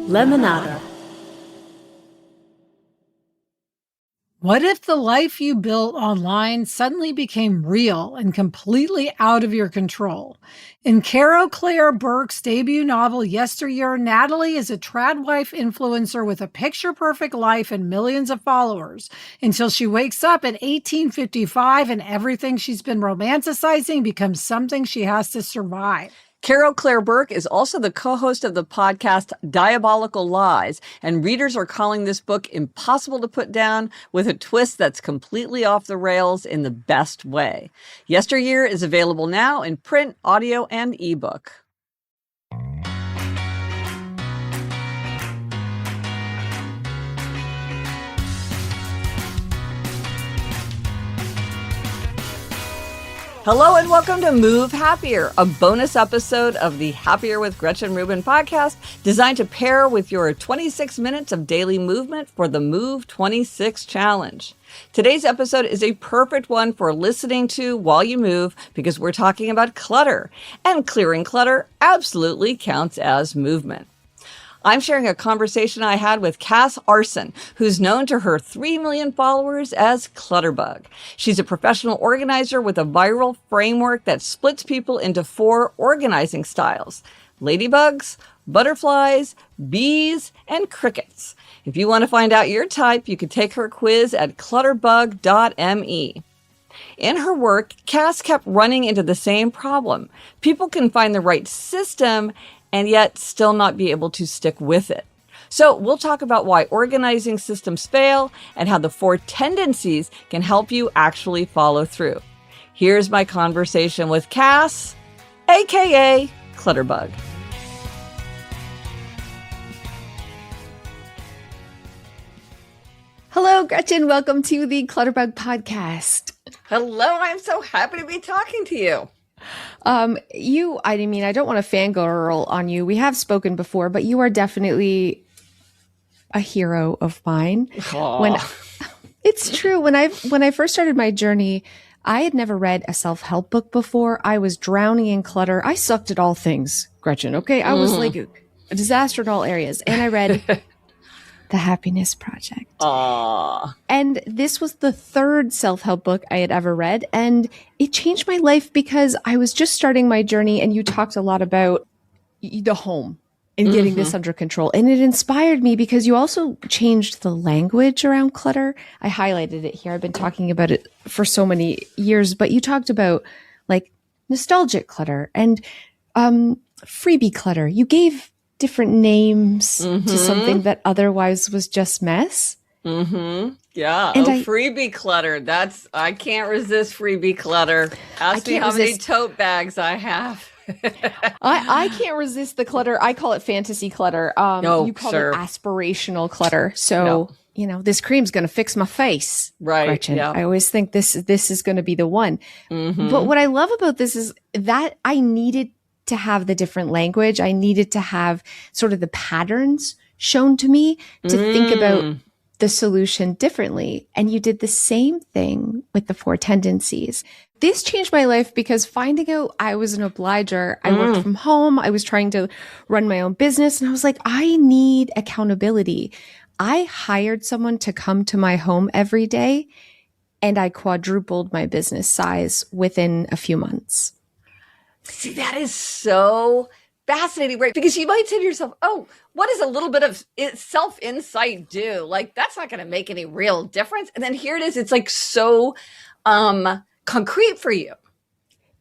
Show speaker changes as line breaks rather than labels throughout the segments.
Lemonada.
What if the life you built online suddenly became real and completely out of your control? In Carol Claire Burke's debut novel, Yesteryear, Natalie is a trad wife influencer with a picture-perfect life and millions of followers until she wakes up in 1855 and everything she's been romanticizing becomes something she has to survive.
Carol Claire Burke is also the co-host of the podcast Diabolical Lies, and readers are calling this book impossible to put down with a twist that's completely off the rails in the best way. Yesteryear is available now in print, audio, and ebook. Hello and welcome to Move Happier, a bonus episode of the Happier with Gretchen Rubin podcast designed to pair with your 26 minutes of daily movement for the Move 26 Challenge. Today's episode is a perfect one for listening to while you move because we're talking about clutter, and clearing clutter absolutely counts as movement. I'm sharing a conversation I had with Cass Aarssen, who's known to her 3 million followers as Clutterbug. She's a professional organizer with a viral framework that splits people into 4 organizing styles: ladybugs, butterflies, bees, and crickets. If you want to find out your type, you can take her quiz at clutterbug.me. In her work, Cass kept running into the same problem. People can find the right system and yet still not be able to stick with it. So we'll talk about why organizing systems fail and how the 4 tendencies can help you actually follow through. Here's my conversation with Cass, aka Clutterbug.
Hello, Gretchen. Welcome to the Clutterbug podcast.
Hello, I'm so happy to be talking to you.
I don't want to fangirl on you. We have spoken before, but you are definitely a hero of mine. It's true. When I first started my journey, I had never read a self-help book before. I was drowning in clutter. I sucked at all things, Gretchen. Okay. I was like a disaster in all areas. And I read The Happiness Project.
Aww.
And this was the 3rd self-help book I had ever read. And it changed my life because I was just starting my journey, and you talked a lot about the home and getting this under control. And it inspired me because you also changed the language around clutter. I highlighted it here. I've been talking about it for so many years, but you talked about like nostalgic clutter and freebie clutter. You gave different names to something that otherwise was just mess.
Yeah.
And
freebie clutter. I can't resist freebie clutter. Ask me how many tote bags I have.
I can't resist the clutter. I call it fantasy clutter. You call it aspirational clutter. So, this cream's going to fix my face.
Right.
Gretchen.
Yeah.
I always think this is going to be the one. But what I love about this is that I needed to have the different language. I needed to have sort of the patterns shown to me to think about the solution differently. And you did the same thing with the 4 tendencies. This changed my life because finding out I was an obliger, I worked from home, I was trying to run my own business, and I was like, I need accountability. I hired someone to come to my home every day, and I quadrupled my business size within a few months.
See, that is so fascinating, right? Because you might say to yourself, oh, what does a little bit of self-insight do? Like, that's not going to make any real difference. And then here it is. It's like so concrete for you.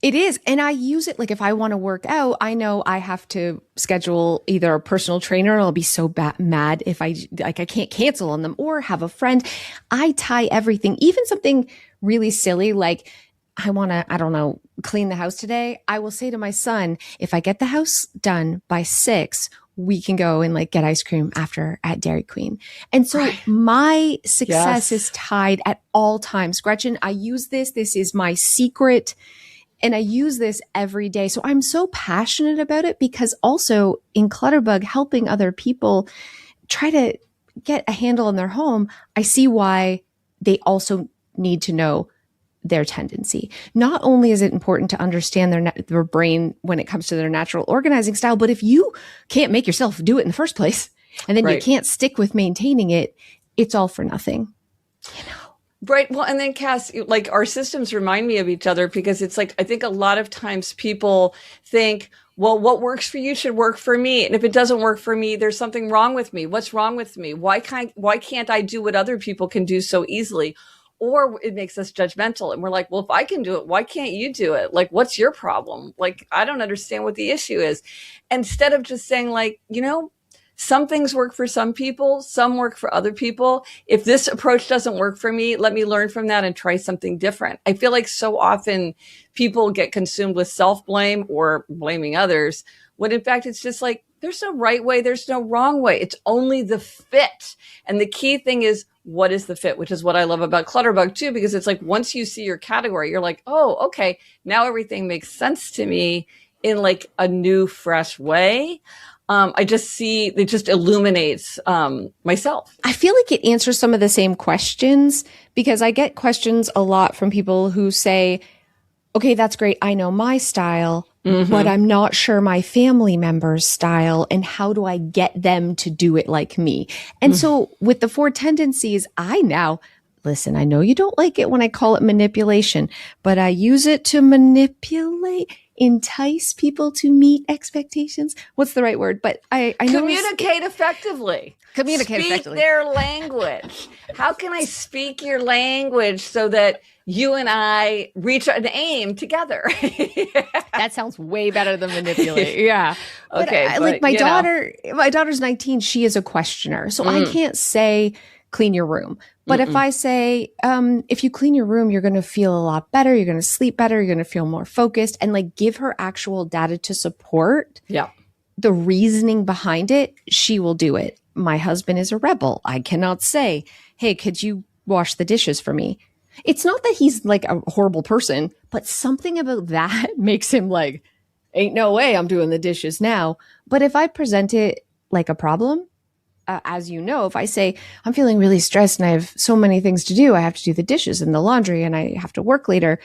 It is. And I use it like if I want to work out, I know I have to schedule either a personal trainer, and I'll be so mad if I can't cancel on them, or have a friend. I tie everything, even something really silly like I want to, clean the house today. I will say to my son, if I get the house done by 6, we can go and get ice cream after at Dairy Queen. And so my success is tied at all times. Gretchen, I use this. This is my secret. And I use this every day. So I'm so passionate about it because also in Clutterbug, helping other people try to get a handle on their home, I see why they also need to know their tendency. Not only is it important to understand their brain when it comes to their natural organizing style, but if you can't make yourself do it in the first place, And then you
Right.
can't stick with maintaining it. It's all for nothing.
Right. Well, and then Cass, like our systems remind me of each other because it's like, I think a lot of times people think, well, what works for you should work for me. And if it doesn't work for me, there's something wrong with me. What's wrong with me? Why can't I do what other people can do so easily? Or it makes us judgmental. And we're like, well, if I can do it, why can't you do it? Like, what's your problem? Like, I don't understand what the issue is. Instead of just saying like, some things work for some people, some work for other people. If this approach doesn't work for me, let me learn from that and try something different. I feel like so often people get consumed with self-blame or blaming others, when in fact it's just like, there's no right way, there's no wrong way. It's only the fit. And the key thing is, what is the fit? Which is what I love about Clutterbug too, because it's like, once you see your category, you're like, oh, okay, now everything makes sense to me in like a new, fresh way. I just see, it just illuminates myself.
I feel like it answers some of the same questions because I get questions a lot from people who say, okay, that's great. I know my style, but I'm not sure my family member's style. And how do I get them to do it like me? And so with the Four Tendencies, listen, I know you don't like it when I call it manipulation, but I use it to entice people to meet expectations. What's the right word? But I know
communicate effectively. Speak their language. How can I speak your language so that you and I reach an aim together?
That sounds way better than manipulate. Yeah.
Okay.
But like my daughter's 19. She is a questioner. So I can't say clean your room. But if I say, if you clean your room, you're going to feel a lot better. You're going to sleep better. You're going to feel more focused, and like give her actual data to support the reasoning behind it, she will do it. My husband is a rebel. I cannot say, hey, could you wash the dishes for me? It's not that he's like a horrible person, but something about that makes him like, ain't no way I'm doing the dishes now. But if I present it like a problem, as you know, if I say, I'm feeling really stressed and I have so many things to do, I have to do the dishes and the laundry and I have to work later.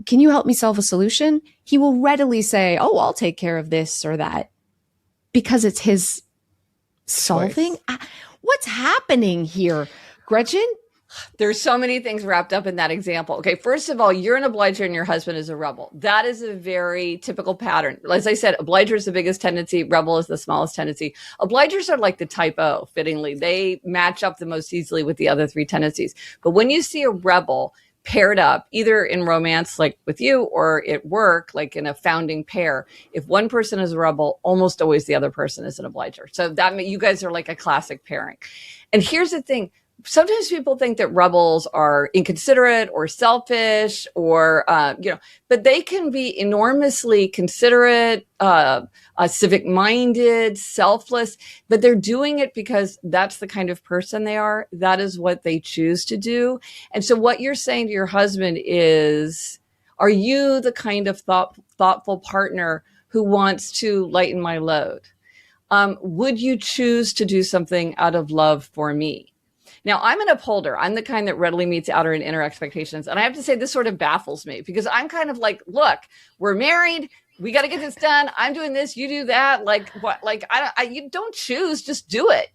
Can you help me solve a solution? He will readily say, oh, I'll take care of this or that because it's his solving. What's happening here, Gretchen?
There's so many things wrapped up in that example. Okay, first of all, you're an obliger and your husband is a rebel. That is a very typical pattern. As I said, obliger is the biggest tendency, rebel is the smallest tendency. Obligers are like the type O, fittingly. They match up the most easily with the other three tendencies. But when you see a rebel paired up, either in romance, like with you, or at work, like in a founding pair, if one person is a rebel, almost always the other person is an obliger. So that means you guys are like a classic pairing. And here's the thing. Sometimes people think that rebels are inconsiderate or selfish or, but they can be enormously considerate, civic minded, selfless, but they're doing it because that's the kind of person they are. That is what they choose to do. And so what you're saying to your husband is, are you the kind of thoughtful partner who wants to lighten my load? Would you choose to do something out of love for me? Now, I'm an upholder. I'm the kind that readily meets outer and inner expectations. And I have to say, this sort of baffles me because I'm kind of like, look, we're married. We got to get this done. I'm doing this. You do that. Like what? Like you don't choose. Just do it.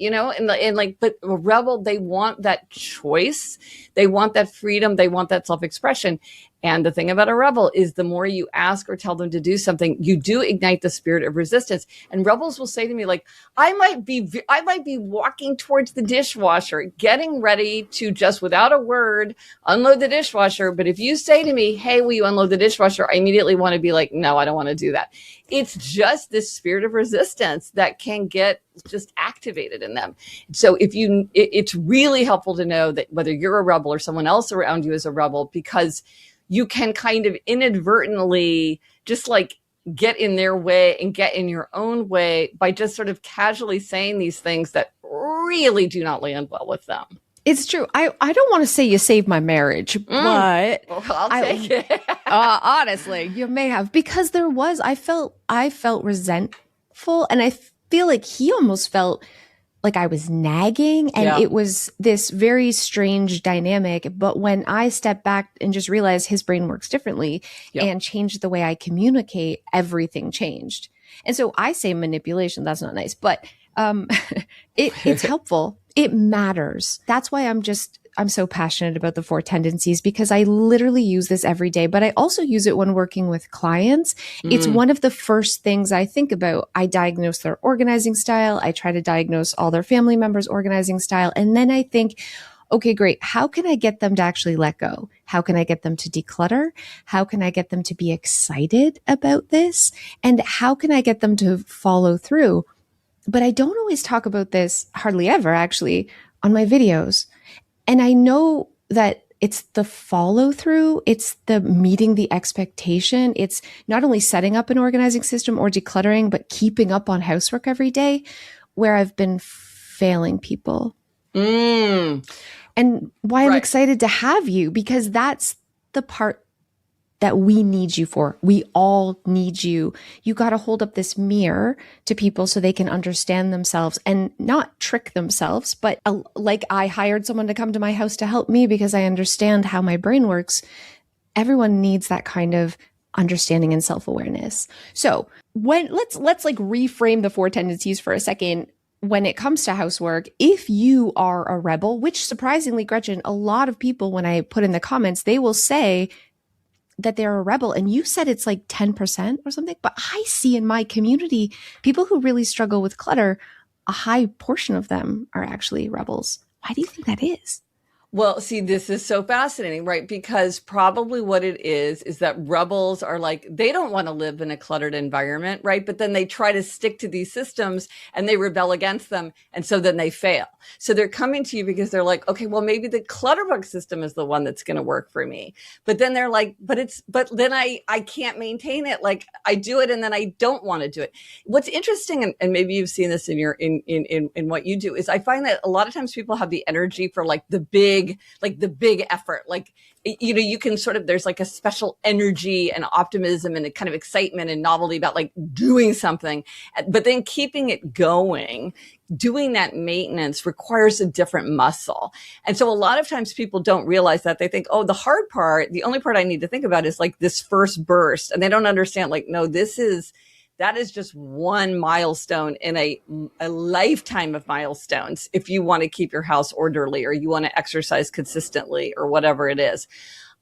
But a rebel, they want that choice. They want that freedom. They want that self-expression. And the thing about a rebel is the more you ask or tell them to do something, you do ignite the spirit of resistance. And rebels will say to me, like, I might be walking towards the dishwasher, getting ready to just without a word, unload the dishwasher. But if you say to me, hey, will you unload the dishwasher? I immediately want to be like, no, I don't want to do that. It's just this spirit of resistance that can get just activated in them. So it's really helpful to know that whether you're a rebel or someone else around you is a rebel, because you can kind of inadvertently just like get in their way and get in your own way by just sort of casually saying these things that really do not land well with them.
It's true. I don't want to say you saved my marriage, but
well, I'll take it.
Honestly, you may have, because I felt resentful, and I feel like he almost felt like I was nagging, and it was this very strange dynamic. But when I stepped back and just realized his brain works differently and changed the way I communicate, everything changed. And so I say manipulation. That's not nice. But It's helpful. It matters. That's why I'm so passionate about the Four Tendencies, because I literally use this every day, but I also use it when working with clients. It's one of the first things I think about. I diagnose their organizing style. I try to diagnose all their family members' organizing style. And then I think, okay, great. How can I get them to actually let go? How can I get them to declutter? How can I get them to be excited about this? And how can I get them to follow through? But I don't always talk about this, hardly ever actually, on my videos. And I know that it's the follow through, it's the meeting the expectation. It's not only setting up an organizing system or decluttering, but keeping up on housework every day where I've been failing people. And why I'm excited to have you, because that's the part that we need you for. We all need you. You got to hold up this mirror to people so they can understand themselves and not trick themselves. But like I hired someone to come to my house to help me because I understand how my brain works. Everyone needs that kind of understanding and self-awareness. So let's like reframe the Four Tendencies for a second. When it comes to housework, if you are a rebel, which surprisingly, Gretchen, a lot of people, when I put in the comments, they will say that they're a rebel. And you said it's like 10% or something, but I see in my community, people who really struggle with clutter, a high portion of them are actually rebels. Why do you think that is?
Well, see, this is so fascinating, right? Because probably what it is that rebels are like, they don't want to live in a cluttered environment, right? But then they try to stick to these systems and they rebel against them. And so then they fail. So they're coming to you because they're like, okay, well, maybe the Clutterbug system is the one that's going to work for me. But then they're like, but then I can't maintain it. Like I do it and then I don't want to do it. What's interesting, and maybe you've seen this in what you do, is I find that a lot of times people have the energy for like the big effort. Like, you know, you can sort of, there's like a special energy and optimism and a kind of excitement and novelty about like doing something, but then keeping it going, doing that maintenance requires a different muscle. And so a lot of times people don't realize that. They think, oh, the hard part, the only part I need to think about is like this first burst. And they don't understand, like, no, that is just one milestone in a lifetime of milestones if you want to keep your house orderly or you want to exercise consistently or whatever it is.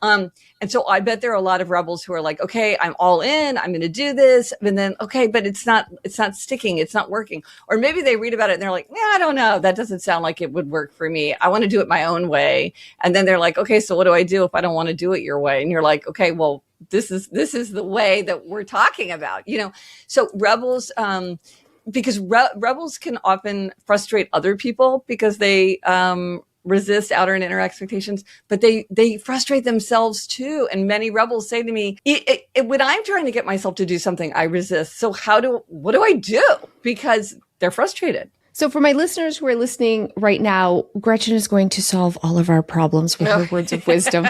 And so I bet there are a lot of rebels who are like, okay, I'm all in, I'm going to do this. And then, okay, but it's not sticking. It's not working. Or maybe they read about it and they're like, yeah, I don't know. That doesn't sound like it would work for me. I want to do it my own way. And then they're like, okay, so what do I do if I don't want to do it your way? And you're like, okay, well, this is the way that we're talking about, you know? So rebels, because rebels can often frustrate other people because they, resist outer and inner expectations, but they frustrate themselves too. And many rebels say to me, when I'm trying to get myself to do something, I resist. So what do I do? Because they're frustrated.
So for my listeners who are listening right now, Gretchen is going to solve all of our problems with her words of wisdom.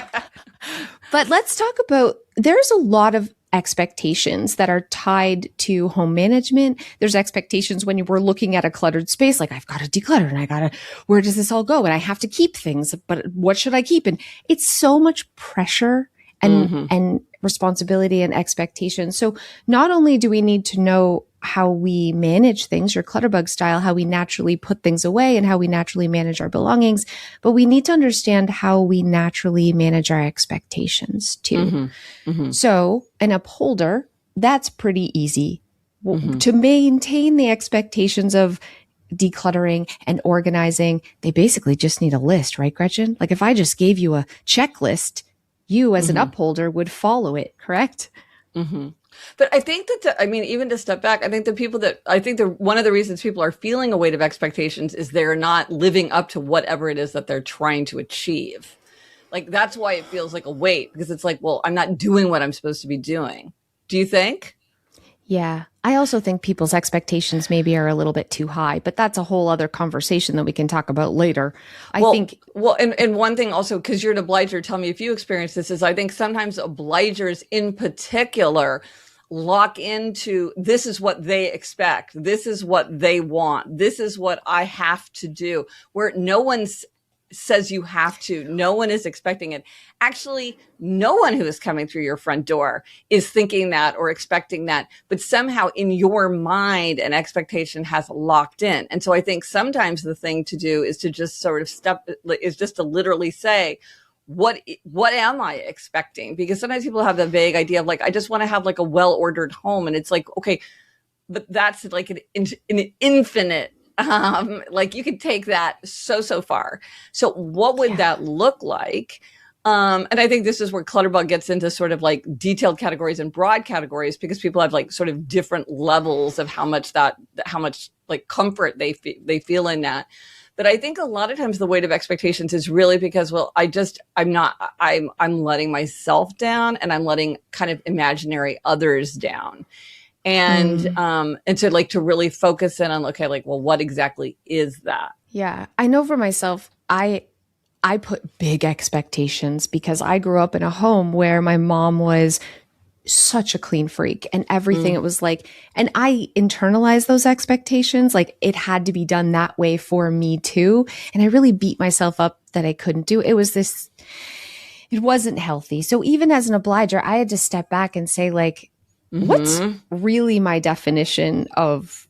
But let's talk about, there's a lot of expectations that are tied to home management. There's expectations when we're looking at a cluttered space, like I've got to declutter and where does this all go? And I have to keep things, but what should I keep? And it's so much pressure and responsibility and expectation. So not only do we need to know how we manage things, your Clutterbug style, how we naturally put things away and how we naturally manage our belongings, but we need to understand how we naturally manage our expectations too. So an upholder, that's pretty easy. To maintain the expectations of decluttering and organizing, they basically just need a list, right, Gretchen? Like if I just gave you a checklist, you as an upholder would follow it, correct?
But I think that, even to step back, I think one of the reasons people are feeling a weight of expectations is they're not living up to whatever it is that they're trying to achieve. Like, that's why it feels like a weight, because it's like, well, I'm not doing what I'm supposed to be doing. Do you think?
Yeah. I also think people's expectations maybe are a little bit too high, but that's a whole other conversation that we can talk about later. And one thing also, because you're an obliger, tell me if you experience this, is I think sometimes obligers in particular lock into, this is what they expect, this is what they want, this is what I have to do, where no one's
says you have to. No one is expecting it. Actually, no one who is coming through your front door is thinking that or expecting that, but somehow in your mind, an expectation has locked in. And so I think sometimes the thing to do is to just sort of just to literally say, what am I expecting? Because sometimes people have the vague idea of like, I just want to have like a well-ordered home. And it's like, okay, but that's like an infinite, like you could take that so far. So what would that look like? And I think this is where Clutterbug gets into sort of like detailed categories and broad categories, because people have like sort of different levels of how much like comfort they feel in that. But I think a lot of times the weight of expectations is really because, well, I'm letting myself down, and I'm letting kind of imaginary others down. And to really focus in on, okay, like, well, what exactly is that?
Yeah. I know for myself, I put big expectations because I grew up in a home where my mom was such a clean freak, and everything it was like, and I internalized those expectations. Like it had to be done that way for me too. And I really beat myself up that I couldn't do it. It wasn't healthy. So even as an obliger, I had to step back and say like, what's really my definition of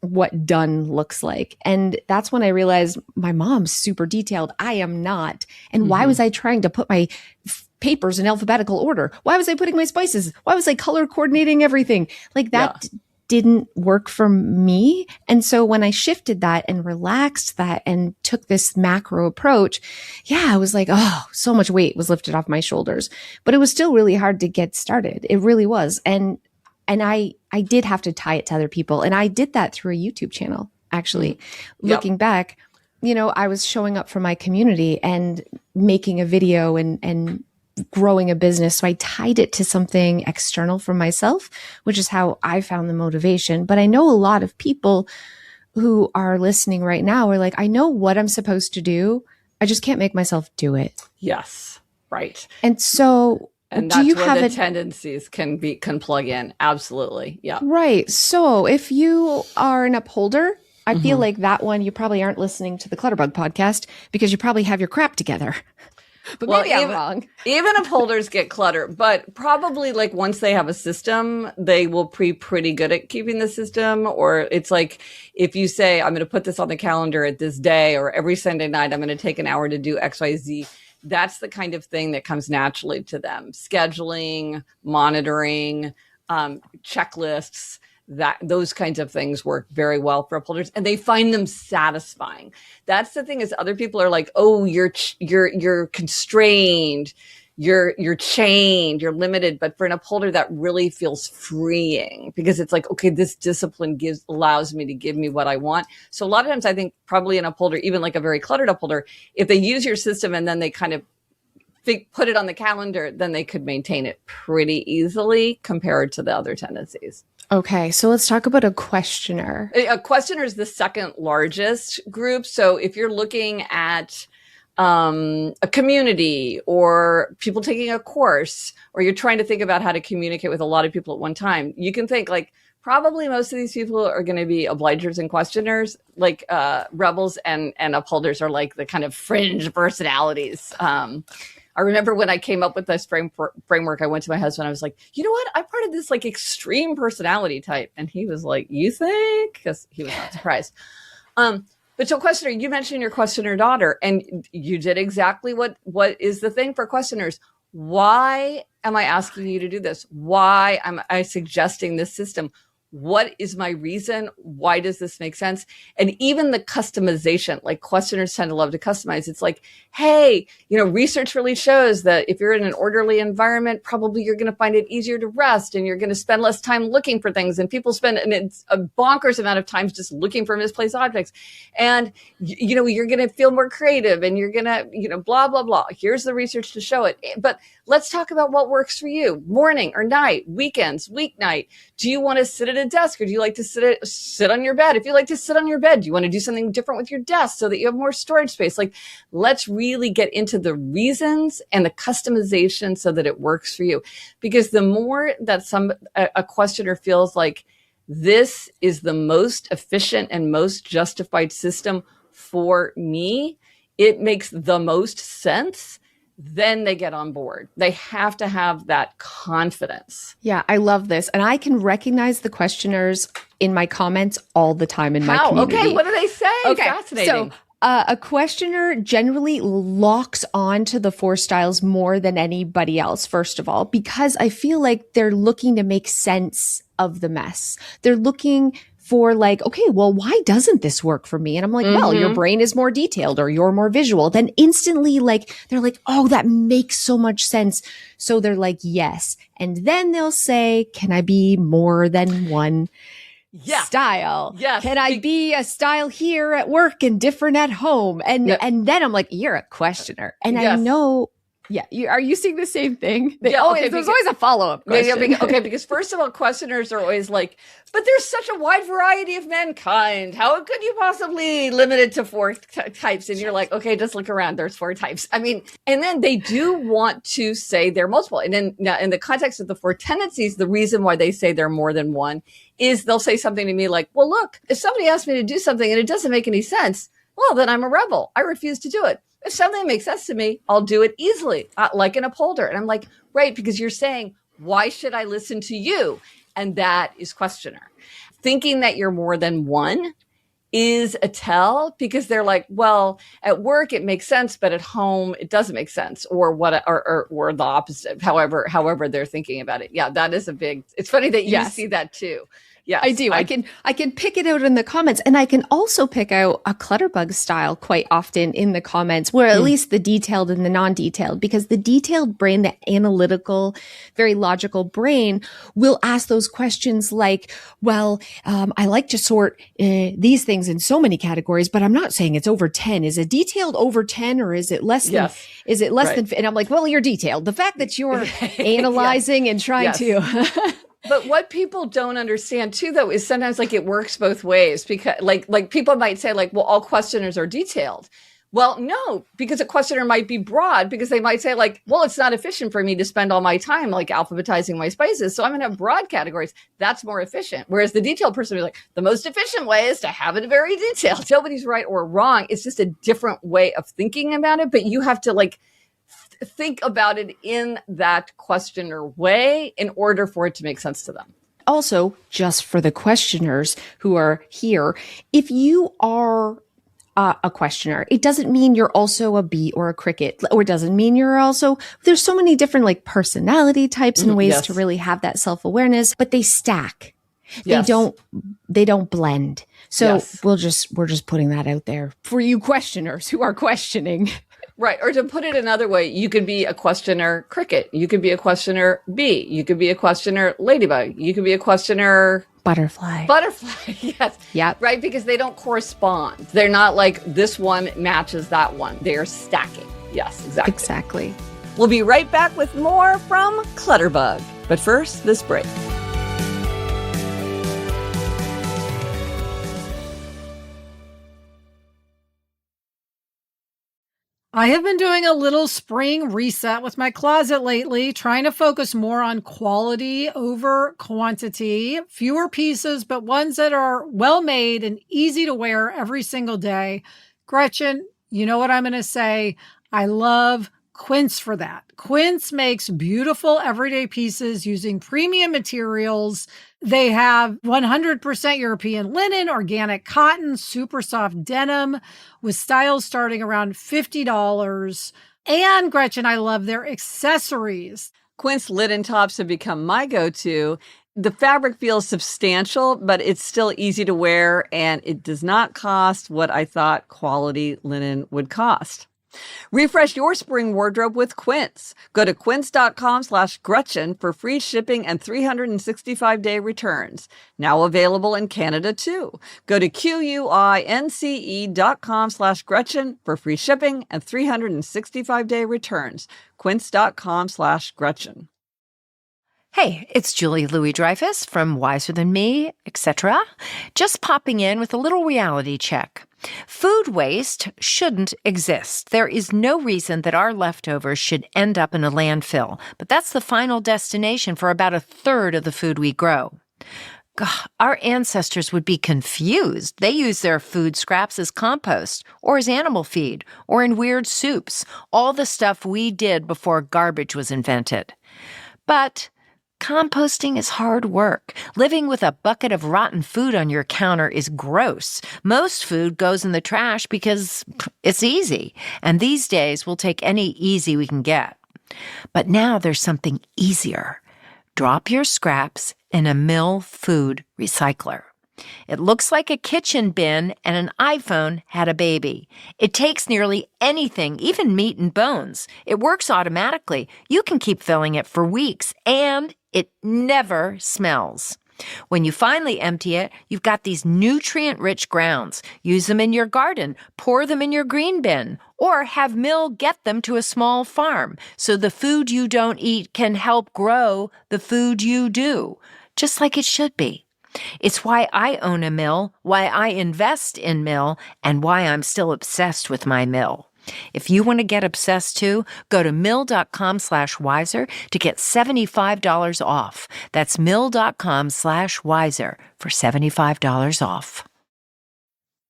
what done looks like? And that's when I realized my mom's super detailed. I am not. And why was I trying to put my papers in alphabetical order? Why was I putting my spices? Why was I color coordinating everything? Like that didn't work for me. And so when I shifted that and relaxed that and took this macro approach, I was like, oh, so much weight was lifted off my shoulders. But it was still really hard to get started. It really was. And I did have to tie it to other people. And I did that through a YouTube channel, actually. Looking back, I was showing up for my community and making a video and growing a business. So I tied it to something external from myself, which is how I found the motivation. But I know a lot of people who are listening right now are like, I know what I'm supposed to do. I just can't make myself do it.
Yes. Right.
And so
and that's where the tendencies can plug in. Absolutely. Yeah.
Right. So if you are an upholder, I feel like that one, you probably aren't listening to the Clutterbug podcast because you probably have your crap together. But maybe I'm wrong.
Even upholders get clutter, but probably like once they have a system, they will be pretty good at keeping the system. Or it's like, if you say, I'm going to put this on the calendar at this day, or every Sunday night, I'm going to take an hour to do XYZ. That's the kind of thing that comes naturally to them. Scheduling, monitoring, checklists, those kinds of things work very well for upholders, and they find them satisfying. That's the thing, is other people are like, oh, you're constrained, you're chained, you're limited. But for an upholder, that really feels freeing, because it's like, okay, this discipline allows me to give me what I want. So a lot of times I think probably an upholder, even like a very cluttered upholder, if they use your system and then they kind of put it on the calendar, then they could maintain it pretty easily compared to the other tendencies.
Okay, so let's talk about a questioner.
A questioner is the second largest group. So if you're looking at a community or people taking a course, or you're trying to think about how to communicate with a lot of people at one time, you can think like probably most of these people are going to be obligers and questioners. Like rebels and upholders are like the kind of fringe personalities. I remember when I came up with this framework, I went to my husband. I was like, you know what? I'm part of this like extreme personality type. And he was like, you think? Because he was not surprised. But so questioner, you mentioned your questioner daughter, and you did exactly what is the thing for questioners. Why am I asking you to do this? Why am I suggesting this system? What is my reason? Why does this make sense? And even the customization, like questioners tend to love to customize. It's like, hey, research really shows that if you're in an orderly environment, probably you're going to find it easier to rest, and you're going to spend less time looking for things. And people spend it's a bonkers amount of time just looking for misplaced objects. And, you're going to feel more creative, and you're going to, blah, blah, blah. Here's the research to show it. But let's talk about what works for you. Morning or night, weekends, weeknight. Do you want to sit at a desk, or do you like to sit on your bed? If you like to sit on your bed, do you want to do something different with your desk so that you have more storage space? Like, let's really get into the reasons and the customization so that it works for you. Because the more that a questioner feels like this is the most efficient and most justified system for me, it makes the most sense, then they get on board. They have to have that confidence.
Yeah, I love this. And I can recognize the questioners in my comments all the time in my community.
Okay, what do they say?
Okay,
Fascinating.
so a questioner generally locks on to the 4 styles more than anybody else, first of all, because I feel like they're looking to make sense of the mess. They're looking for like, okay, well, why doesn't this work for me? And I'm like, well, your brain is more detailed or you're more visual. Then instantly, like, they're like, oh, that makes so much sense. So they're like, yes. And then they'll say, can I be more than one style?
Yes.
Can I be a style here at work and different at home? And then I'm like, you're a questioner. And I know. Yeah. Are you seeing the same thing? There's always a follow-up question.
Because first of all, questioners are always like, but there's such a wide variety of mankind. How could you possibly limit it to 4 types? And you're like, okay, just look around. There's 4 types. I mean, and then they do want to say they're multiple. And then now in the context of the 4 tendencies, the reason why they say they're more than one is they'll say something to me like, well, look, if somebody asks me to do something and it doesn't make any sense, well, then I'm a rebel. I refuse to do it. If something makes sense to me, I'll do it easily, like an upholder. And I'm like, right, because you're saying, why should I listen to you? And that is questioner. Thinking that you're more than one is a tell, because they're like, well, at work it makes sense, but at home it doesn't make sense, or what, or the opposite. However they're thinking about it. Yeah, that is a big. It's funny that you see that too. Yeah,
I do. I can pick it out in the comments, and I can also pick out a Clutterbug style quite often in the comments, where at least the detailed and the non-detailed, because the detailed brain, the analytical, very logical brain will ask those questions like, well, I like to sort these things in so many categories, but I'm not saying it's over 10. Is it detailed over 10 or is it less than, is it less than, and I'm like, well, you're detailed. The fact that you're analyzing and trying to.
But what people don't understand too, though, is sometimes like it works both ways, because like people might say like, well, all questioners are detailed. Well, no, because a questioner might be broad, because they might say like, well, it's not efficient for me to spend all my time like alphabetizing my spices. So I'm going to have broad categories. That's more efficient. Whereas the detailed person is like, the most efficient way is to have it very detailed. Nobody's right or wrong. It's just a different way of thinking about it. But you have to like think about it in that questioner way in order for it to make sense to them.
Also, just for the questioners who are here, if you are a questioner, it doesn't mean you're also a bee or a cricket, or it doesn't mean you're also, there's so many different like personality types and ways to really have that self-awareness, but they stack. They don't blend. So we're just putting that out there for you questioners who are questioning.
Right. Or to put it another way, you could be a questioner cricket. You could be a questioner bee. You could be a questioner ladybug. You could be a questioner
butterfly.
Yes.
Yep.
Right. Because they don't correspond. They're not like this one matches that one. They are stacking. Yes, exactly.
Exactly.
We'll be right back with more from Clutterbug. But first, this break.
I have been doing a little spring reset with my closet lately, trying to focus more on quality over quantity, fewer pieces, but ones that are well made and easy to wear every single day. Gretchen, you know what I'm going to say? I love Quince for that. Quince makes beautiful everyday pieces using premium materials. They have 100% European linen, organic cotton, super soft denim with styles starting around $50. And Gretchen, I love their accessories.
Quince linen tops have become my go-to. The fabric feels substantial, but it's still easy to wear, and it does not cost what I thought quality linen would cost. Refresh your spring wardrobe with Quince. Go to quince.com/Gretchen for free shipping and 365-day returns. Now available in Canada too. Go to quince.com/Gretchen for free shipping and 365-day returns. Quince.com/Gretchen.
Hey, it's Julie Louis-Dreyfus from Wiser Than Me, etc. Just popping in with a little reality check. Food waste shouldn't exist. There is no reason that our leftovers should end up in a landfill, but that's the final destination for about a third of the food we grow. God, our ancestors would be confused. They use their food scraps as compost or as animal feed or in weird soups, all the stuff we did before garbage was invented. But composting is hard work. Living with a bucket of rotten food on your counter is gross. Most food goes in the trash because it's easy, and these days we'll take any easy we can get. But now there's something easier. Drop your scraps in a mill food recycler. It looks like a kitchen bin and an iPhone had a baby. It takes nearly anything, even meat and bones. It works automatically. You can keep filling it for weeks, and it never smells. When you finally empty it, you've got these nutrient-rich grounds. Use them in your garden, pour them in your green bin, or have Mill get them to a small farm so the food you don't eat can help grow the food you do, just like it should be. It's why I own a mill, why I invest in Mill, and why I'm still obsessed with my mill. If you want to get obsessed too, go to mill.com/wiser to get $75 off. That's mill.com/wiser for $75 off.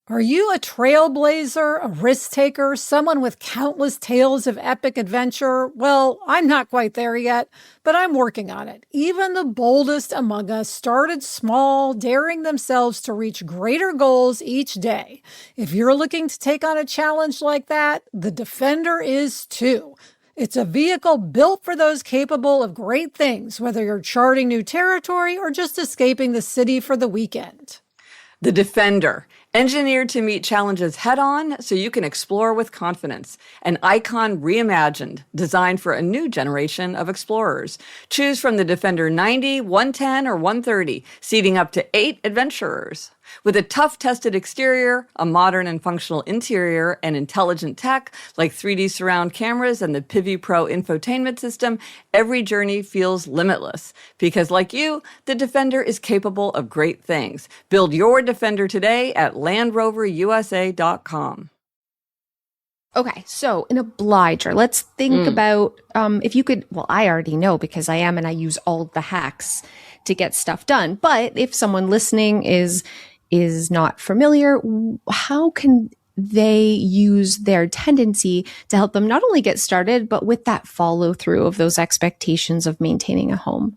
Are you a trailblazer, a risk taker, someone with countless tales of epic adventure? Well, I'm not quite there yet, but I'm working on it. Even the boldest among us started small, daring themselves to reach greater goals each day. If you're looking to take on a challenge like that, the Defender is too. It's a vehicle built for those capable of great things, whether you're charting new territory or just escaping the city for the weekend.
The Defender, engineered to meet challenges head-on so you can explore with confidence. An icon reimagined, designed for a new generation of explorers. Choose from the Defender 90, 110, or 130, seating up to 8 adventurers. With a tough-tested exterior, a modern and functional interior, and intelligent tech like 3D surround cameras and the Pivi Pro infotainment system, every journey feels limitless. Because like you, the Defender is capable of great things. Build your Defender today at LandRoverUSA.com.
Okay, so an obliger. Let's think about if you could, well, I already know because I am and I use all the hacks to get stuff done. But if someone listening is not familiar, how can they use their tendency to help them not only get started, but with that follow through of those expectations of maintaining a home?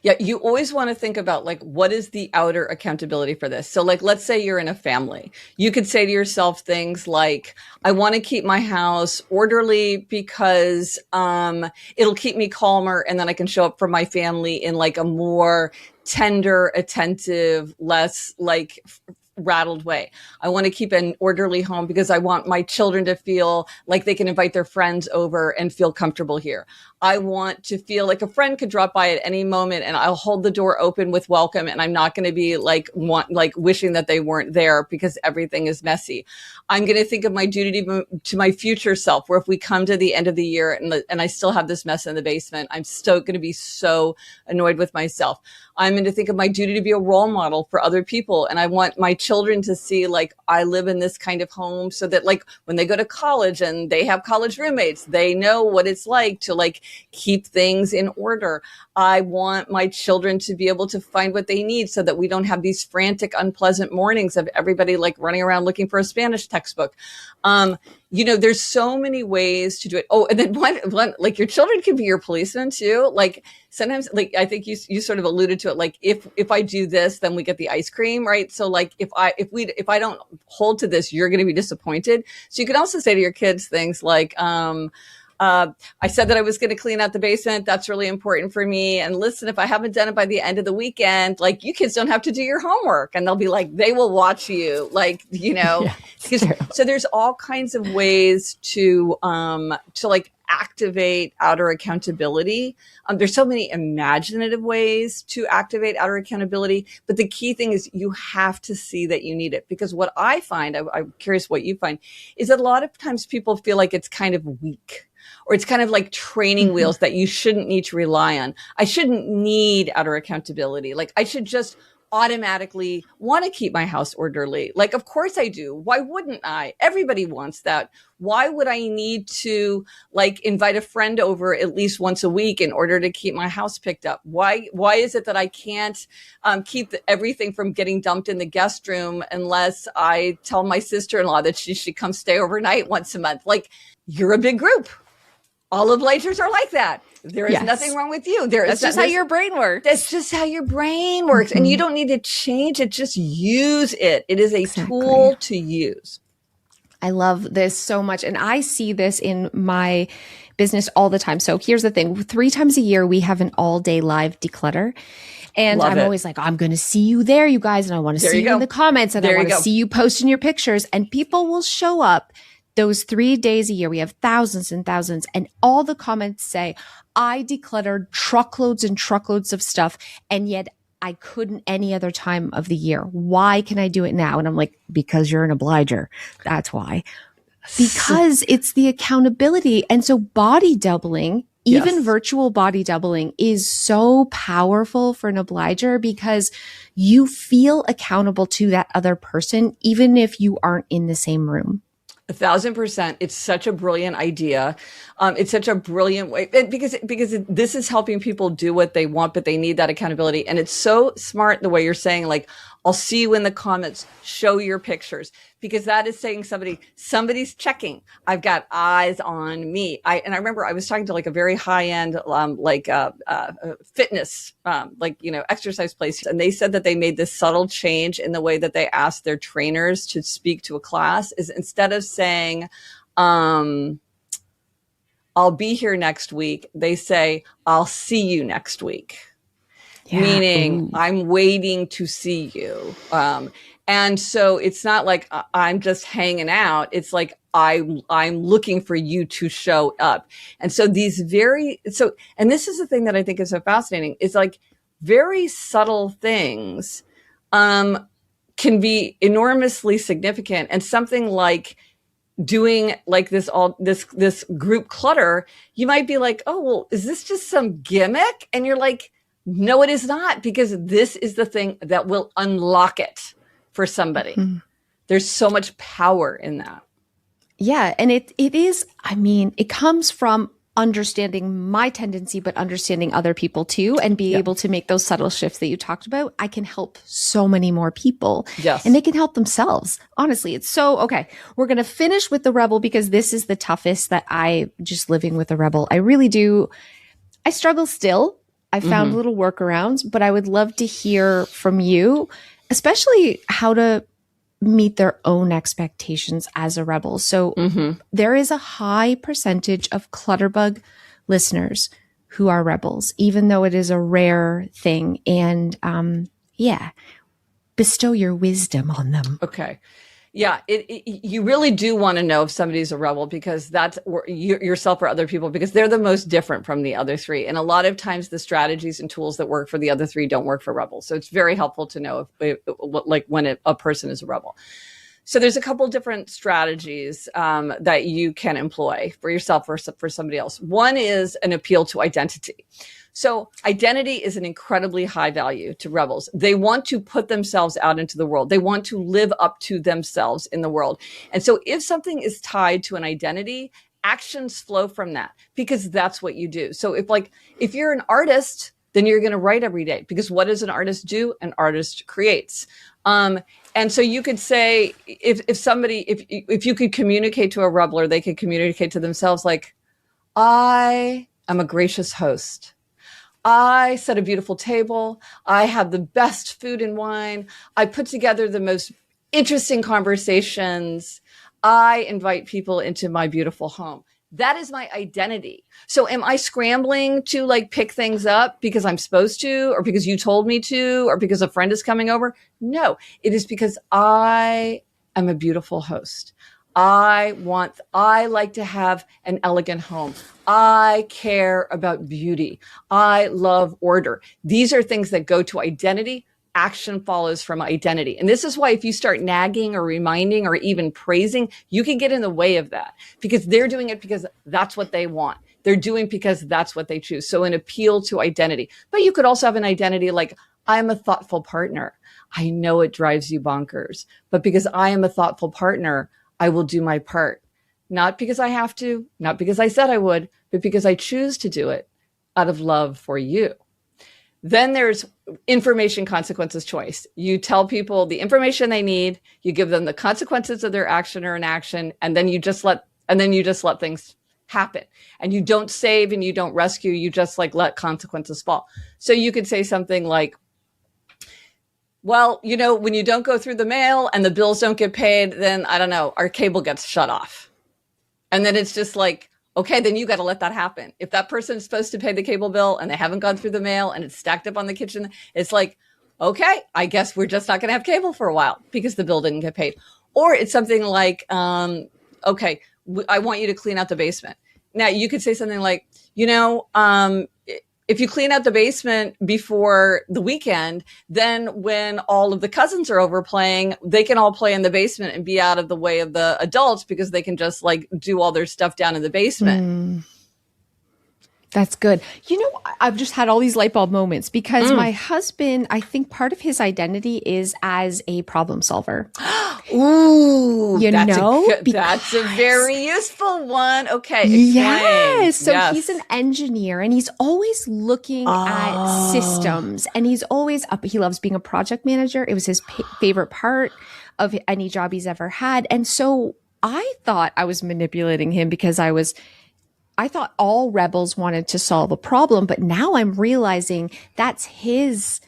Yeah, you always want to think about like, what is the outer accountability for this? So like, let's say you're in a family. You could say to yourself things like, I want to keep my house orderly because it'll keep me calmer and then I can show up for my family in like a more tender, attentive, less like rattled way. I want to keep an orderly home because I want my children to feel like they can invite their friends over and feel comfortable here. I want to feel like a friend could drop by at any moment and I'll hold the door open with welcome and I'm not going to be like wishing that they weren't there because everything is messy. I'm going to think of my duty to my future self, where if we come to the end of the year and I still have this mess in the basement, I'm still going to be so annoyed with myself. I'm going to think of my duty to be a role model for other people. And I want my children to see like I live in this kind of home so that like when they go to college and they have college roommates, they know what it's like to like keep things in order. I want my children to be able to find what they need so that we don't have these frantic, unpleasant mornings of everybody like running around looking for a Spanish textbook. There's so many ways to do it. Oh, and then one, like your children can be your policeman too. Like sometimes, like I think you sort of alluded to it. Like if I do this, then we get the ice cream, right? So like if I don't hold to this, you're going to be disappointed. So you can also say to your kids things like, I said that I was going to clean out the basement. That's really important for me. And listen, if I haven't done it by the end of the weekend, like you kids don't have to do your homework. And they'll be like, they will watch you, like, yeah, so there's all kinds of ways to like activate outer accountability. There's so many imaginative ways to activate outer accountability, but the key thing is you have to see that you need it. Because what I find, I'm curious what you find, is that a lot of times people feel like it's kind of weak. Or it's kind of like training wheels that you shouldn't need to rely on. I shouldn't need outer accountability. Like I should just automatically want to keep my house orderly. Like, of course I do. Why wouldn't I? Everybody wants that. Why would I need to like invite a friend over at least once a week in order to keep my house picked up? Why is it that I can't keep everything from getting dumped in the guest room unless I tell my sister-in-law that she should come stay overnight once a month? Like, you're a big group. All obligers are like that. There is nothing wrong with you.
That's just how your brain works.
That's just how your brain works. And you don't need to change it. Just use it. It is a tool to use.
I love this so much. And I see this in my business all the time. So here's the thing. 3 times a year, we have an all-day live declutter. And I'm always like, I'm going to see you there, you guys. And I want to see you in the comments. And I want to see you posting your pictures. And people will show up those 3 days a year. We have thousands and thousands. And all the comments say, I decluttered truckloads and truckloads of stuff. And yet I couldn't any other time of the year. Why can I do it now? And I'm like, because you're an obliger. That's why. Because it's the accountability. And so body doubling, even virtual body doubling, is so powerful for an obliger because you feel accountable to that other person, even if you aren't in the same room.
1,000%. It's such a brilliant idea. It's such a brilliant way because this is helping people do what they want, but they need that accountability. And it's so smart the way you're saying, like, I'll see you in the comments, show your pictures, because that is saying somebody's checking. I've got eyes on me. I remember I was talking to like a very high end, fitness, exercise place. And they said that they made this subtle change in the way that they asked their trainers to speak to a class is instead of saying, I'll be here next week, they say, I'll see you next week. Yeah. Meaning I'm waiting to see you. And so it's not like I'm just hanging out. It's like I'm looking for you to show up. And so and this is the thing that I think is so fascinating is like very subtle things can be enormously significant. And something like doing like this group clutter, you might be like, oh, well, is this just some gimmick? And you're like, no, it is not, because this is the thing that will unlock it for somebody. Mm-hmm. There's so much power in that.
Yeah. And it is, I mean, it comes from understanding my tendency, but understanding other people too, and be able to make those subtle shifts that you talked about. I can help so many more people. Yes. And they can help themselves. Honestly, it's so, okay. We're going to finish with the rebel because this is the toughest that just living with a rebel. I really do. I struggle still. I found little workarounds, but I would love to hear from you, especially how to meet their own expectations as a rebel. So there is a high percentage of Clutterbug listeners who are rebels, even though it is a rare thing. And bestow your wisdom on them.
Okay. Yeah, you really do want to know if somebody's a rebel, because that's yourself or other people, because they're the most different from the other three. And a lot of times the strategies and tools that work for the other three don't work for rebels. So it's very helpful to know when a person is a rebel. So there's a couple different strategies that you can employ for yourself or for somebody else. One is an appeal to identity. So identity is an incredibly high value to rebels. They want to put themselves out into the world. They want to live up to themselves in the world. And so if something is tied to an identity, actions flow from that, because that's what you do. So if you're an artist, then you're going to write every day, because what does an artist do? An artist creates. And so you could say, if you could communicate to a rebeler, they could communicate to themselves like, I am a gracious host. I set a beautiful table. I have the best food and wine. I put together the most interesting conversations. I invite people into my beautiful home. That is my identity. So am I scrambling to pick things up because I'm supposed to, or because you told me to, or because a friend is coming over? No, it is because I am a beautiful host. I like to have an elegant home. I care about beauty. I love order. These are things that go to identity. Action follows from identity. And this is why if you start nagging or reminding or even praising, you can get in the way of that, because they're doing it because that's what they want. They're doing because that's what they choose. So an appeal to identity. But you could also have an identity like, I'm a thoughtful partner. I know it drives you bonkers, but because I am a thoughtful partner, I will do my part. Not because I have to, not because I said I would, but because I choose to do it out of love for you. Then there's information, consequences, choice. You tell people the information they need, you give them the consequences of their action or inaction, and then you just let things happen. And you don't save and you don't rescue, you just like let consequences fall. So you could say something like, well, when you don't go through the mail and the bills don't get paid, then I don't know, our cable gets shut off. And then it's just like, okay, then you got to let that happen. If that person is supposed to pay the cable bill and they haven't gone through the mail and it's stacked up on the kitchen, it's like, okay, I guess we're just not going to have cable for a while because the bill didn't get paid. Or it's something like, okay, I want you to clean out the basement. Now you could say something like, if you clean out the basement before the weekend, then when all of the cousins are over playing, they can all play in the basement and be out of the way of the adults because they can just like do all their stuff down in the basement.
That's good. I've just had all these light bulb moments because my husband, I think part of his identity is as a problem solver.
Ooh,
Because
that's a very useful one. Okay.
Yes. So he's an engineer and he's always looking at systems and he's always up. He loves being a project manager. It was his favorite part of any job he's ever had. And so I thought I was manipulating him because I thought all rebels wanted to solve a problem, but now I'm realizing that's his.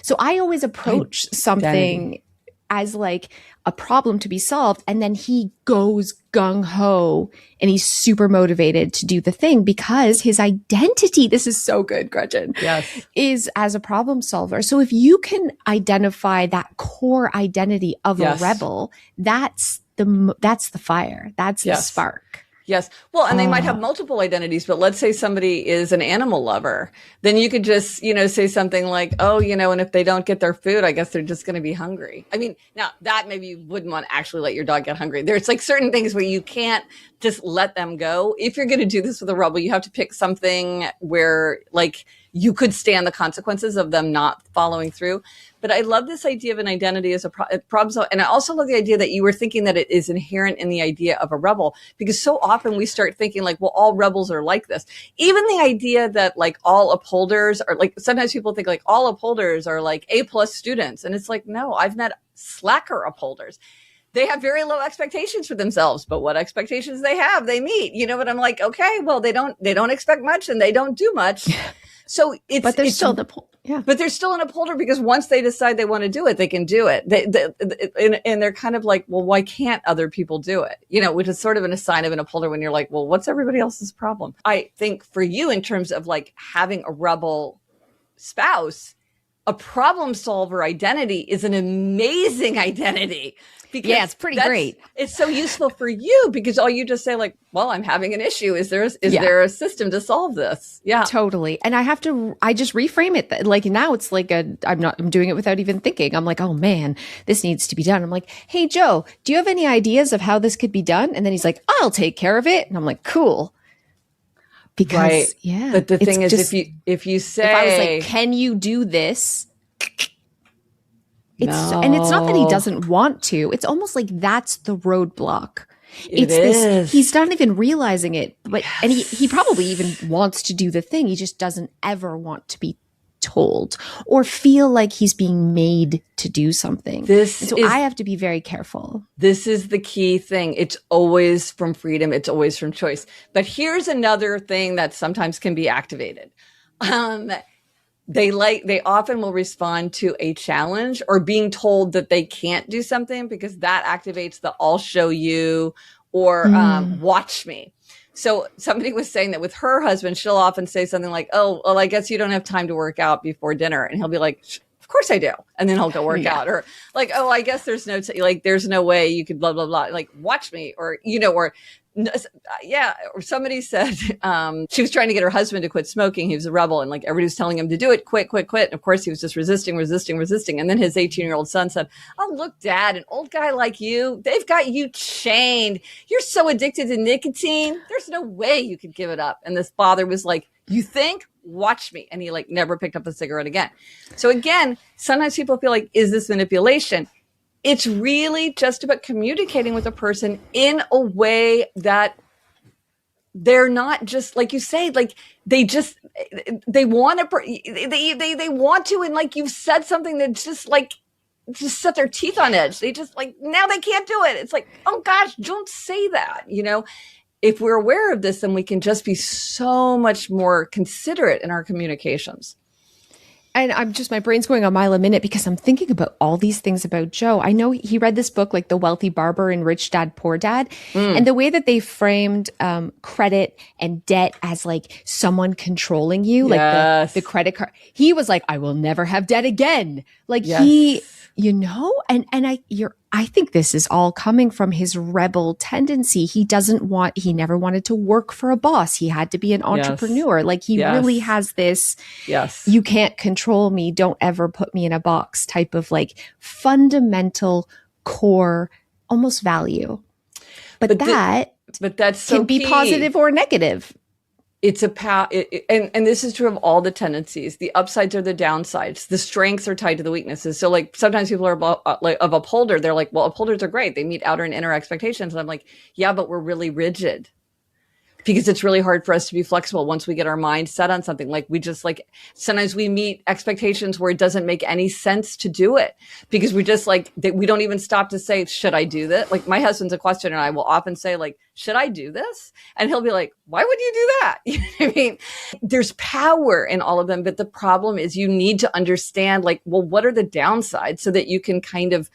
So I always approach something as like a problem to be solved. And then he goes gung ho and he's super motivated to do the thing because his identity, this is so good, Gretchen, is as a problem solver. So if you can identify that core identity of a rebel, that's the fire. That's the spark.
Yes. Well, and they might have multiple identities, but let's say somebody is an animal lover. Then you could just, say something like, oh, and if they don't get their food, I guess they're just going to be hungry. I mean, now that maybe you wouldn't want to actually let your dog get hungry. There's like certain things where you can't just let them go. If you're going to do this with a rebel, you have to pick something where like you could stand the consequences of them not following through. But I love this idea of an identity as a problem solver. And I also love the idea that you were thinking that it is inherent in the idea of a rebel, because so often we start thinking like, well, all rebels are like this. Even the idea that like all upholders are like, sometimes people think like all upholders are like A+ students. And it's like, no, I've met slacker upholders. They have very low expectations for themselves, but what expectations they have, they meet, but I'm like, okay, well, they don't expect much and they don't do much. So
but they're still
but they're still an upholder because once they decide they want to do it, they can do it. And they're kind of like, well, why can't other people do it? Which is sort of a sign of an upholder when you're like, well, what's everybody else's problem? I think for you, in terms of like having a rebel spouse, a problem solver identity is an amazing identity. Because
it's pretty great.
It's so useful for you because all you just say like, well, I'm having an issue. Is there a system to solve this? Yeah,
totally. And I just reframe it. Like now it's like I'm doing it without even thinking. I'm like, oh man, this needs to be done. I'm like, hey, Joe, do you have any ideas of how this could be done? And then he's like, I'll take care of it. And I'm like, cool. Because
but the thing is, if you say,
if I was like, can you do this? And it's not that he doesn't want to. It's almost like that's the roadblock. He's not even realizing it, but and he probably even wants to do the thing. He just doesn't ever want to be told or feel like he's being made to do something. I have to be very careful.
This is the key thing. It's always from freedom. It's always from choice. But here's another thing that sometimes can be activated. They often will respond to a challenge or being told that they can't do something because that activates the I'll show you or watch me. So somebody was saying that with her husband, she'll often say something like, oh, well, I guess you don't have time to work out before dinner. And he'll be like, of course I do. And then he'll go work out. Or like, oh, I guess there's there's no way you could blah, blah, blah. Like watch me or, or somebody said she was trying to get her husband to quit smoking. He was a rebel and like everybody was telling him to do it, quit. And of course he was just resisting. And then his 18-year-old son said, oh, look, Dad, an old guy like you, they've got you chained. You're so addicted to nicotine. There's no way you could give it up. And this father was like, you think? watch me. And he like never picked up a cigarette again. So again, sometimes people feel like, is this manipulation? It's really just about communicating with a person in a way that they're not just, like you say, like they want to, they want to, and like you've said something that just set their teeth on edge. They just like, now they can't do it. It's like, oh gosh, don't say that. If we're aware of this, then we can just be so much more considerate in our communications.
And my brain's going a mile a minute because I'm thinking about all these things about Joe. I know he read this book, like The Wealthy Barber and Rich Dad, Poor Dad. And the way that they framed credit and debt as like someone controlling you, like the credit card. He was like, I will never have debt again. Like he, I think this is all coming from his rebel tendency. He never wanted to work for a boss. He had to be an entrepreneur. Like he really has this, you can't control me. Don't ever put me in a box type of like fundamental core, almost value. But that's so
can be
key. Positive or negative.
It's and this is true of all the tendencies. The upsides are the downsides. The strengths are tied to the weaknesses. So like sometimes people are like of upholder. They're like, well, upholders are great. They meet outer and inner expectations. And I'm like, yeah, but we're really rigid because it's really hard for us to be flexible once we get our mind set on something. Like we just like, sometimes we meet expectations where it doesn't make any sense to do it because we just like, we don't even stop to say, should I do that? Like my husband's a questioner and I will often say like, should I do this? And he'll be like, why would you do that? You know what I mean? There's power in all of them. But the problem is you need to understand like, well, what are the downsides so that you can kind of,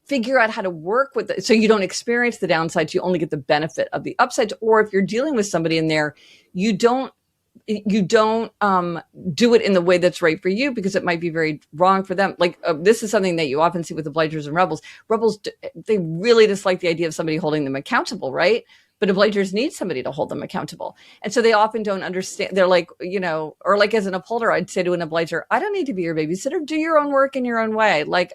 figure out how to work with it so you don't experience the downsides. You only get the benefit of the upsides. Or if you're dealing with somebody in there, you don't do it in the way that's right for you because it might be very wrong for them. Like this is something that you often see with obligers and rebels. Rebels, they really dislike the idea of somebody holding them accountable, right? But obligers need somebody to hold them accountable. And so they often don't understand. They're like, or like as an upholder, I'd say to an obliger, I don't need to be your babysitter. Do your own work in your own way. Like,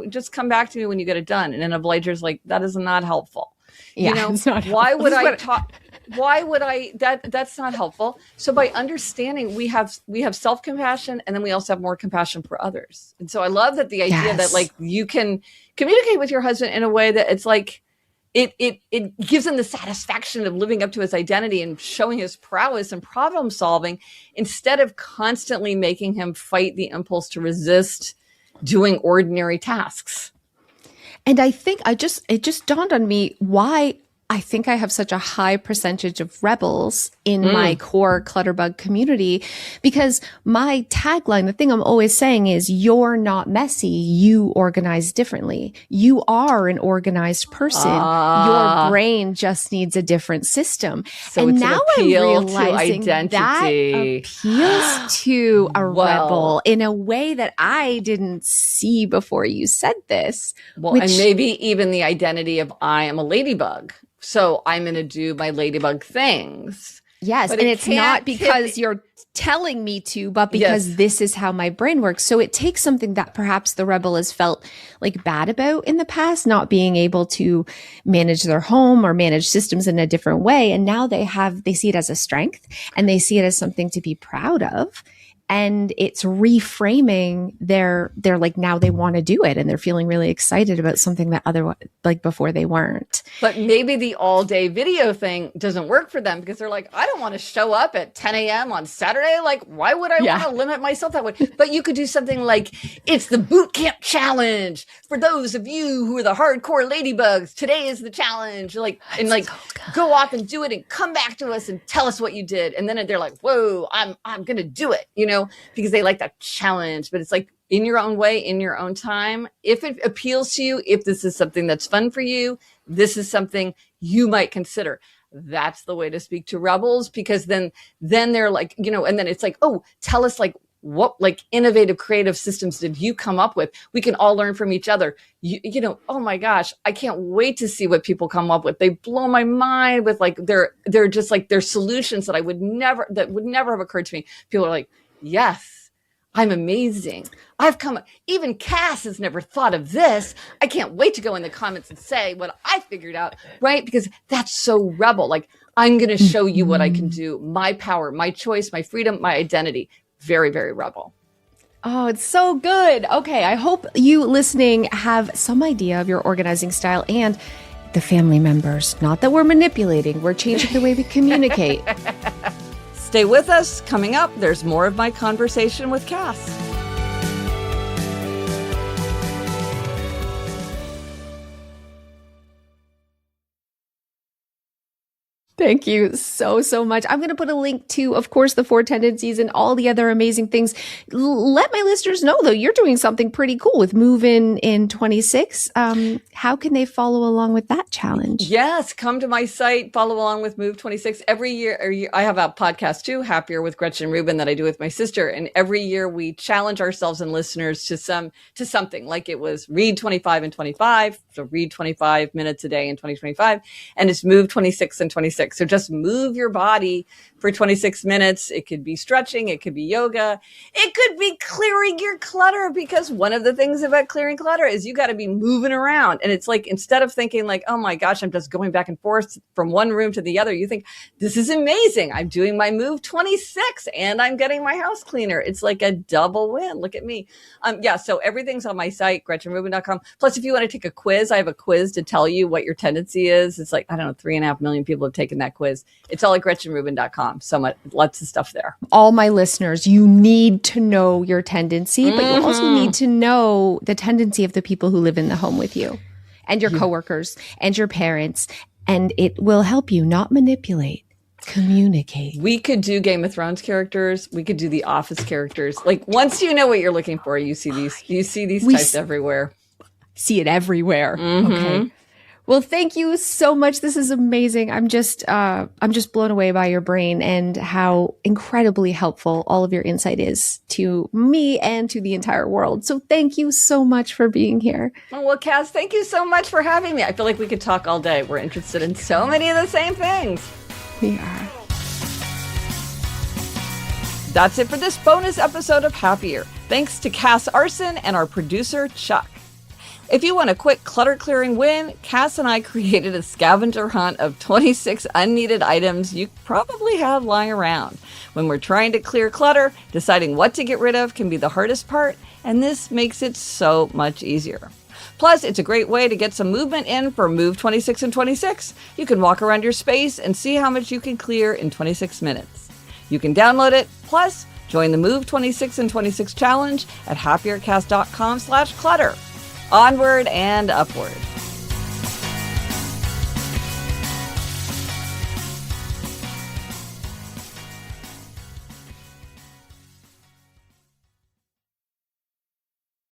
just come back to me when you get it done. And an obliger's like, that is not helpful.
Yeah, it's not helpful.
Why would I talk? Why would I, that's not helpful. So by understanding we have self-compassion and then we also have more compassion for others. And so I love that the idea that like you can communicate with your husband in a way that it's like, it gives him the satisfaction of living up to his identity and showing his prowess and problem solving instead of constantly making him fight the impulse to resist doing ordinary tasks.
And I think it just dawned on me why I think I have such a high percentage of rebels in my core Clutterbug community, because my tagline, the thing I'm always saying is, you're not messy. You organize differently. You are an organized person. Your brain just needs a different system.
So
and
it's
now
an appeal
I'm realizing
to identity.
that appeals to a rebel in a way that I didn't see before you said this.
Well, and maybe even the identity of I am a ladybug. So I'm going to do my ladybug things.
Yes.
But
and it's not because you're telling me to, but because this is how my brain works. So it takes something that perhaps the rebel has felt like bad about in the past, not being able to manage their home or manage systems in a different way. And now they see it as a strength and they see it as something to be proud of. And it's reframing they're like, now they want to do it and they're feeling really excited about something that otherwise, like before they weren't.
But maybe the all day video thing doesn't work for them because they're like, I don't want to show up at 10 a.m. on Saturday. Like, why would I want to limit myself that way? But you could do something like, it's the boot camp challenge for those of you who are the hardcore ladybugs. Today is the challenge. Like, and like, go off and do it and come back to us and tell us what you did. And then they're like, whoa, I'm going to do it, because they like that challenge. But it's like, in your own way, in your own time. If it appeals to you, if this is something that's fun for you, this is something you might consider. That's the way to speak to rebels, because then they're like, and then it's like, oh, tell us like what like innovative creative systems did you come up with? We can all learn from each other. Oh my gosh, I can't wait to see what people come up with. They blow my mind with like they're just like their solutions that would never have occurred to me. People are like, yes, I'm amazing. Even Cass has never thought of this. I can't wait to go in the comments and say what I figured out, right? Because that's so rebel. Like, I'm going to show you what I can do. My power, my choice, my freedom, my identity. Very, very rebel.
Oh, it's so good. Okay, I hope you listening have some idea of your organizing style and the family members. Not that we're manipulating, we're changing the way we communicate.
Stay with us. Coming up, there's more of my conversation with Cass.
Thank you so much. I'm going to put a link to, of course, the Four Tendencies and all the other amazing things. Let my listeners know, though, you're doing something pretty cool with Move in 26. How can they follow along with that challenge?
Yes, come to my site, follow along with Move 26. Every year, I have a podcast too, Happier with Gretchen Rubin, that I do with my sister. And every year we challenge ourselves and listeners to something, like it was read 25 and 25. So read 25 minutes a day in 2025. And it's Move 26 and 26. So just move your body for 26 minutes. It could be stretching. It could be yoga. It could be clearing your clutter, because one of the things about clearing clutter is you got to be moving around. And it's like, instead of thinking like, oh my gosh, I'm just going back and forth from one room to the other, you think, this is amazing. I'm doing my Move 26 and I'm getting my house cleaner. It's like a double win. Look at me. So everything's on my site, GretchenRubin.com. Plus, if you want to take a quiz, I have a quiz to tell you what your tendency is. It's like, I don't know, 3.5 million people have taken that quiz. It's all at GretchenRubin.com. So much, lots of stuff there.
All my listeners, you need to know your tendency, but you also need to know the tendency of the people who live in the home with you and your coworkers and your parents. And it will help you not manipulate, communicate.
We could do Game of Thrones characters. We could do the Office characters. Like, once you know what you're looking for, you see these types everywhere.
See it everywhere. Okay. Well, thank you so much. This is amazing. I'm just blown away by your brain and how incredibly helpful all of your insight is to me and to the entire world. So thank you so much for being here.
Oh, well, Cass, thank you so much for having me. I feel like we could talk all day. We're interested in so many of the same things.
We are.
That's it for this bonus episode of Happier. Thanks to Cass Aarssen and our producer, Chuck. If you want a quick clutter clearing win, Cass and I created a scavenger hunt of 26 unneeded items you probably have lying around. When we're trying to clear clutter, deciding what to get rid of can be the hardest part, and this makes it so much easier. Plus, it's a great way to get some movement in for Move 26 and 26. You can walk around your space and see how much you can clear in 26 minutes. You can download it, plus join the Move 26 and 26 challenge at happiercast.com/clutter. Onward and upward.